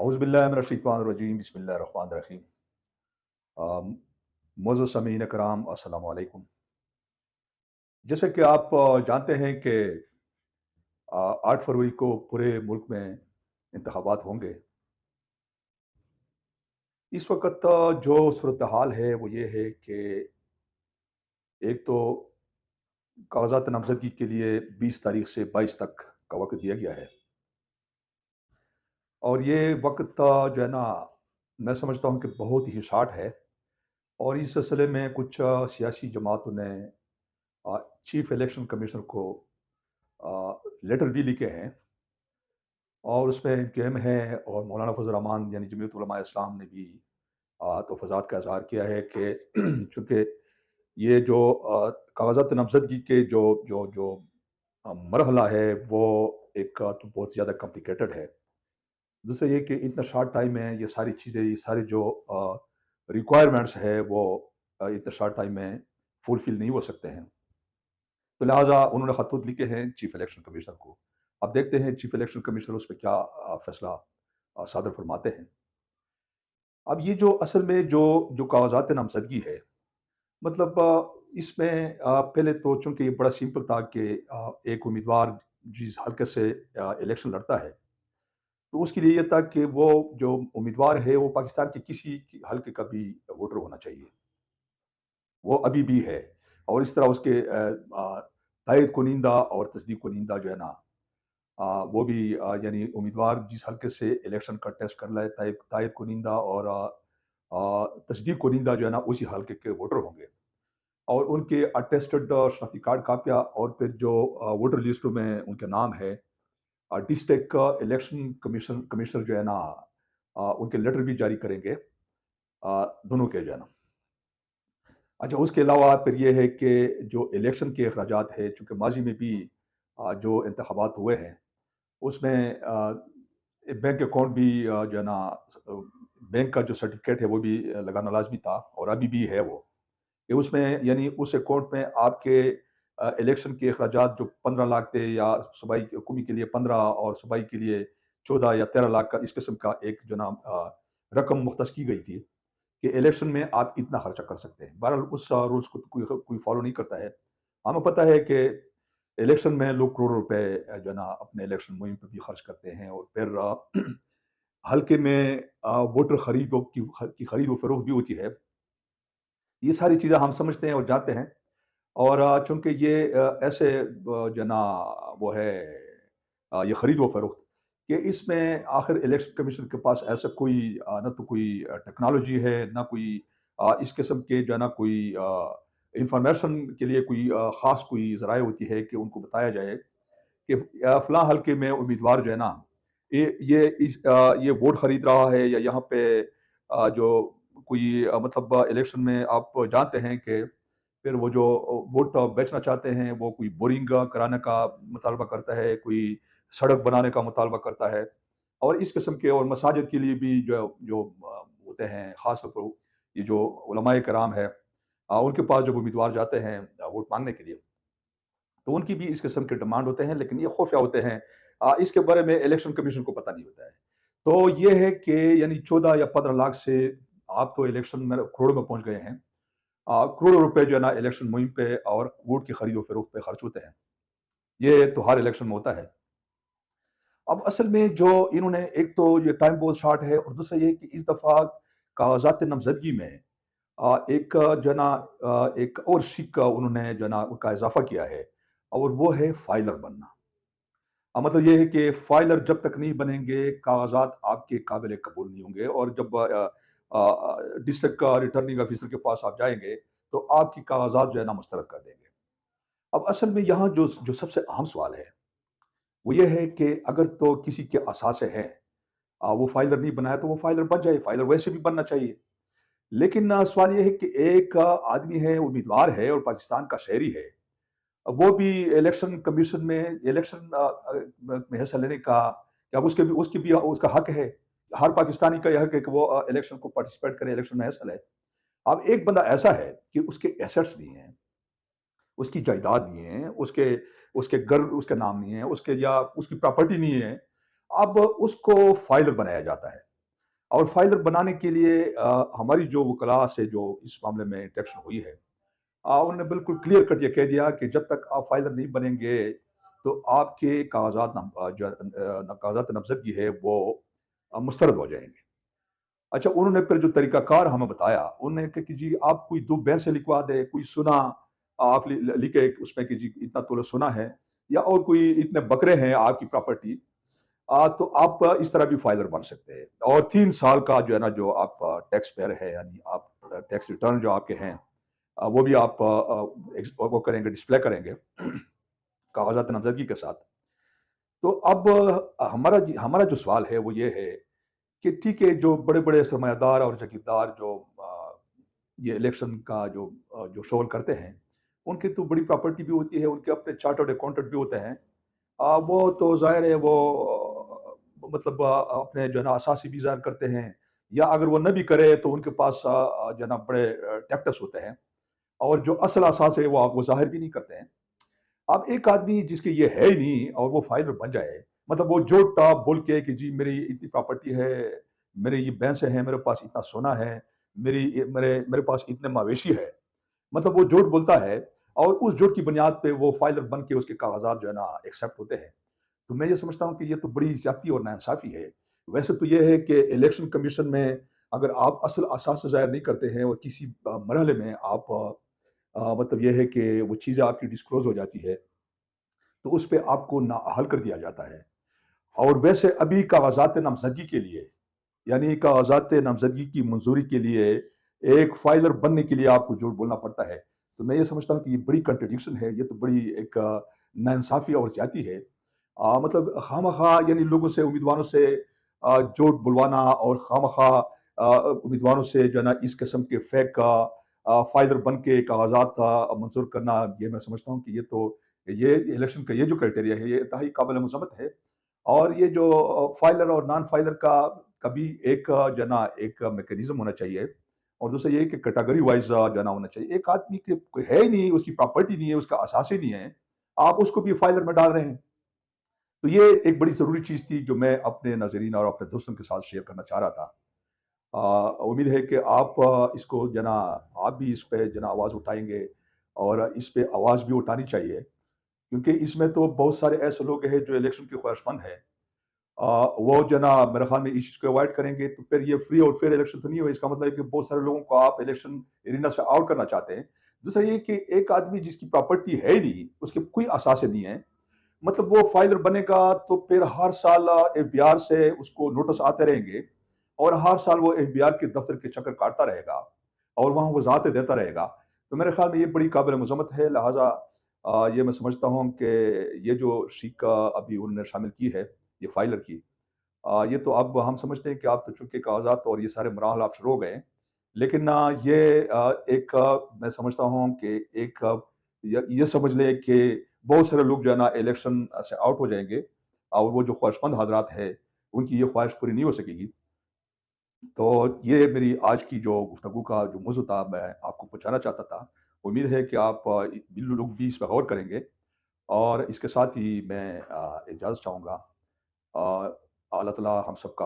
अऊज़ु बिल्लाहि मिनश्शैतानिर्रजीम बिस्मिल्लाहिर्रहमानिर्रहीम। मुअज़्ज़ज़ सामीईन किराम अस्सलामु अलैकुम। जैसे कि आप जानते हैं कि 8 फरवरी को पूरे मुल्क में इंतखाबात होंगे। इस वक़्त जो सूरत हाल है वो ये है कि एक तो कागज़ात नामज़दगी के लिए 20 तारीख से 22 तक का वक़्त दिया गया है और ये वक़्त जो है ना, मैं समझता हूँ कि बहुत ही शॉर्ट है। और इस सिलसिले में कुछ सियासी जमातों ने चीफ़ इलेक्शन कमिश्नर को लेटर भी लिखे हैं और उसमें इनकेम है और मौलाना फजल रहमान यानी जमीयत उलमा इस्लाम ने भी तहफ़्फ़ुज़ात का इज़हार किया है कि चूँकि ये जो कागज़ात नामज़दगी के जो जो जो मरहला है वो एक तो बहुत ज़्यादा कॉम्प्लिकेटेड है। दूसरा ये कि इतना शॉर्ट टाइम में ये सारी चीज़ें, ये सारी जो रिक्वायरमेंट्स है वो इतने शॉर्ट टाइम में फुलफ़िल नहीं हो सकते हैं। तो लिहाज़ा उन्होंने ख़तूत लिखे हैं चीफ़ इलेक्शन कमिश्नर को। अब देखते हैं चीफ़ इलेक्शन कमिश्नर उस पे क्या फ़ैसला सादर फ़रमाते हैं। अब ये जो असल में जो कागज़ात नामज़दगी है, मतलब इसमें पहले तो चूँकि ये बड़ा सिंपल था कि एक उम्मीदवार जिस हल्के से इलेक्शन लड़ता है, तो उसके लिए ये था कि वो जो उम्मीदवार है वो पाकिस्तान के किसी हल्के का भी वोटर होना चाहिए। वो अभी भी है और इस तरह उसके तायद कुनिंदा और तस्दीक कुनिंदा जो है ना, वो भी यानी उम्मीदवार जिस हल्के से इलेक्शन कंटेस्ट कर रहा है, तायद तायद कुनिंदा और तस्दीक कुनिंदा जो है ना, उसी हल्के के वोटर होंगे और उनके अटेस्टेड शनाख्ती कार्ड कापियाँ और फिर जो वोटर लिस्टों में उनके नाम है, डिस्ट्रिक्ट इलेक्शन कमिश्नर जो है ना, उनके लेटर भी जारी करेंगे दोनों के जो है ना। अच्छा, उसके अलावा फिर ये है कि जो इलेक्शन के अखराजात है, चूँकि माज़ी में भी जो इंतखाबात हुए हैं, उसमें बैंक अकाउंट भी जो है ना, अ, बैंक का जो सर्टिफ़िकेट है वो भी लगाना लाज़मी था और अभी भी है वो। कि उसमें यानी उस अकाउंट में आपके इलेक्शन के अखराजात जो 15 लाख थे या सूबाई हुकूमी के लिए 15 और सूबाई के लिए 14 या 13 लाख का इस किस्म का एक जो ना रकम मुख्तस की गई थी कि इलेक्शन में आप इतना खर्चा कर सकते हैं। बहरहाल उस रूल्स को तो कोई फ़ॉलो नहीं करता है। हमें पता है कि इलेक्शन में लोग करोड़ों रुपए जो है ना अपने इलेक्शन मुहिम पे भी खर्च करते हैं और फिर हल्के में वोटर की खरीद व फ़रोख्त भी होती है। ये सारी चीज़ें हम समझते हैं और जानते हैं और चूँकि ये ऐसे जो है ना वो है ये खरीद व फ़रोख्त कि इसमें आखिर इलेक्शन कमीशन के पास ऐसा कोई ना तो कोई टेक्नोलॉजी है, ना कोई इस किस्म के जो है ना कोई इंफॉर्मेशन के लिए कोई ख़ास कोई ज़राए होती है कि उनको बताया जाए कि फलाँ हल्के में उम्मीदवार जो है ना, ये वोट खरीद रहा है या यहाँ पे जो कोई मतलब इलेक्शन में आप जानते हैं कि फिर वो जो वोट बेचना चाहते हैं, वो कोई बोरिंग कराने का मुतालबा करता है, कोई सड़क बनाने का मुतालबा करता है और इस किस्म के और मसाजिद के लिए भी जो जो होते हैं, ख़ास तौर पर ये जो उलमाए कराम है, उनके पास जब उम्मीदवार जाते हैं वोट माँगने के लिए, तो उनकी भी इस किस्म के डिमांड होते हैं, लेकिन ये खुफ़िया होते हैं। इसके बारे में इलेक्शन कमीशन को पता नहीं होता है। तो ये है कि यानी 14 या 15 लाख से आप तो इलेक्शन में करोड़ों में पहुँच गए हैं। करोड़ों रुपए जो है ना इलेक्शन मुहिम पे और वोट की खरीदो-फरोख्त पे खर्च होते हैं। ये तो हर इलेक्शन में होता है। अब असल में जो इन्होंने, एक तो ये टाइम बहुत शॉर्ट है और दूसरा ये है कि इस दफ़ा कागज़ात नामज़दगी में एक जो है ना एक और शिक उन्होंने जो है ना उनका इज़ाफ़ा किया है और वो है फाइलर बनना। मतलब ये है कि फाइलर जब तक नहीं बनेंगे, कागज़ात आपके काबिल कबूल नहीं होंगे और जब डिस्ट्रिक्ट का रिटर्निंग ऑफ़िसर के पास आप जाएँगे, तो आपकी कागज़ात जो है ना मुस्तरद कर देंगे। अब असल में यहाँ जो जो सबसे अहम सवाल है, वो ये है कि अगर तो किसी के असासे हैं, वो फाइलर नहीं बनाया तो वो फाइलर बन जाए, फाइलर वैसे भी बनना चाहिए। लेकिन सवाल ये है कि एक आदमी है, उम्मीदवार है और पाकिस्तान का शहरी है। वो भी इलेक्शन कमीशन में इलेक्शन में हिस्सा लेने का, क्या उसकी भी उसका हक है। हर पाकिस्तानी का यह हक है कि वो इलेक्शन को पार्टिसिपेट करे, इलेक्शन में हिस्सा ले। अब एक बंदा ऐसा है कि उसके एसेट्स नहीं हैं, उसकी जायदाद नहीं है, उसके उसके घर उसके नाम नहीं है, उसके या उसकी प्रॉपर्टी नहीं है। अब उसको फाइलर बनाया जाता है। اور فائلر بنانے کے لیے ہماری جو وکلاء سے جو اس معاملے میں انٹریکشن ہوئی ہے، انہوں نے بالکل کلیئر کٹ یہ کہہ دیا کہ جب تک آپ فائلر نہیں بنیں گے تو آپ کے کاغذات کاغذات نامزدگی ہے وہ مسترد ہو جائیں گے۔ اچھا، انہوں نے پھر جو طریقہ کار ہمیں بتایا، انہوں نے کہا کہ جی آپ کوئی 2 بھینسیں لکھوا دیں، کوئی سنا آپ لکھے اس میں کہ جی اتنا تولہ سنا ہے، یا اور کوئی اتنے بکرے ہیں آپ کی پراپرٹی، تو آپ اس طرح بھی فائلر بن سکتے ہیں۔ اور 3 سال کا جو ہے نا جو آپ ٹیکس پیئر ہے، یعنی آپ ٹیکس ریٹرن جو آپ کے ہیں، وہ بھی آپ وہ کریں گے، ڈسپلے کریں گے کاغذات نامزدگی کے ساتھ۔ تو اب ہمارا جو سوال ہے وہ یہ ہے کہ ٹھیک ہے، جو بڑے بڑے سرمایہ دار اور جگیردار جو یہ الیکشن کا جو شغل کرتے ہیں، ان کی تو بڑی پراپرٹی بھی ہوتی ہے، ان کے اپنے چارٹرڈ اکاؤنٹنٹ بھی ہوتے ہیں۔ وہ تو ظاہر ہے وہ مطلب اپنے جو ہے نا اساسی بھی ظاہر کرتے ہیں، یا اگر وہ نہ بھی کرے تو ان کے پاس جو ہے نا بڑے ٹیکٹس ہوتے ہیں، اور جو اصل اساس ہے وہ ظاہر بھی نہیں کرتے ہیں۔ اب ایک آدمی جس کے یہ ہے ہی نہیں اور وہ فائلر بن جائے، مطلب وہ جھوٹ بول کے کہ جی میری اتنی پراپرٹی ہے، میرے یہ بھینسیں ہیں، میرے پاس اتنا سونا ہے، میرے پاس اتنے مویشی ہے، مطلب وہ جھوٹ بولتا ہے، اور اس جھوٹ کی بنیاد پہ وہ فائلر بن کے اس کے کاغذات جو ہے نا ایکسیپٹ ہوتے ہیں۔ تو میں یہ سمجھتا ہوں کہ یہ تو بڑی زیادتی اور ناانصافی ہے۔ ویسے تو یہ ہے کہ الیکشن کمیشن میں اگر آپ اصل اساس ظاہر نہیں کرتے ہیں اور کسی مرحلے میں آپ مطلب یہ ہے کہ وہ چیزیں آپ کی ڈسکلوز ہو جاتی ہے، تو اس پہ آپ کو نااہل کر دیا جاتا ہے۔ اور ویسے ابھی کاغذات نامزدگی کے لیے، یعنی کاغذات نامزدگی کی منظوری کے لیے ایک فائلر بننے کے لیے آپ کو جھوٹ بولنا پڑتا ہے۔ تو میں یہ سمجھتا ہوں کہ یہ بڑی کنٹرڈکشن ہے، یہ تو بڑی ایک ناانصافی اور زیادتی ہے۔ مطلب خواہ یعنی لوگوں سے، امیدواروں سے جھوٹ بلوانا، اور خواہ امیدواروں سے جو ہے نا اس قسم کے فیک فائلر بن کے کاغذات منظور کرنا، یہ میں سمجھتا ہوں کہ یہ الیکشن کا یہ جو کرائٹیریا ہے یہ انتہائی قابل مذمت ہے۔ اور یہ جو فائلر اور نان فائلر کا کبھی ایک جو ہے نا ایک میکینزم ہونا چاہیے، اور دوسرا یہ کہ کیٹیگری وائز جو ہے نا ہونا چاہیے۔ ایک آدمی کے کوئی ہے ہی نہیں، اس کی پراپرٹی نہیں ہے، اس کا اساس ہی نہیں ہے، آپ اس کو بھی فائلر میں ڈال رہے ہیں۔ تو یہ ایک بڑی ضروری چیز تھی جو میں اپنے ناظرین اور اپنے دوستوں کے ساتھ شیئر کرنا چاہ رہا تھا۔ امید ہے کہ آپ اس کو جو ہے نا آپ بھی اس پہ جو ہے نا آواز اٹھائیں گے، اور اس پہ آواز بھی اٹھانی چاہیے، کیونکہ اس میں تو بہت سارے ایسے لوگ ہیں جو الیکشن کے خواہش مند ہیں۔ وہ جو ہے نا میرے خیال میں اس چیز کو اوائڈ کریں گے تو پھر یہ فری اور فیئر الیکشن تو نہیں ہو۔ اس کا مطلب ہے کہ بہت سارے لوگوں کو آپ الیکشن ایرینا سے آؤٹ کرنا چاہتے ہیں۔ دوسرا یہ کہ ایک آدمی جس کی پراپرٹی ہے ہی نہیں، اس کے کوئی اثاثے نہیں ہے، مطلب وہ فائلر بنے گا تو پھر ہر سال ایف بی آر سے اس کو نوٹس آتے رہیں گے، اور ہر سال وہ ایف بی آر کے دفتر کے چکر کاٹتا رہے گا، اور وہاں وضاحتیں دیتا رہے گا۔ تو میرے خیال میں یہ بڑی قابل مذمت ہے، لہٰذا یہ میں سمجھتا ہوں کہ یہ جو شیک ابھی انہوں نے شامل کی ہے، یہ فائلر کی، یہ تو اب ہم سمجھتے ہیں کہ آپ تو چونکہ کاغذات اور یہ سارے مراحل آپ شروع ہو گئے ہیں، لیکن یہ ایک میں سمجھتا ہوں کہ ایک یہ سمجھ لیں کہ بہت سارے لوگ جو ہے نا الیکشن سے آؤٹ ہو جائیں گے، اور وہ جو خواہش مند حضرات ہیں ان کی یہ خواہش پوری نہیں ہو سکے گی۔ تو یہ میری آج کی جو گفتگو کا جو موضوع تھا، میں آپ کو پہنچانا چاہتا تھا۔ امید ہے کہ آپ لوگ بھی اس پہ غور کریں گے، اور اس کے ساتھ ہی میں اجازت چاہوں گا۔ اللہ تعالیٰ ہم سب کا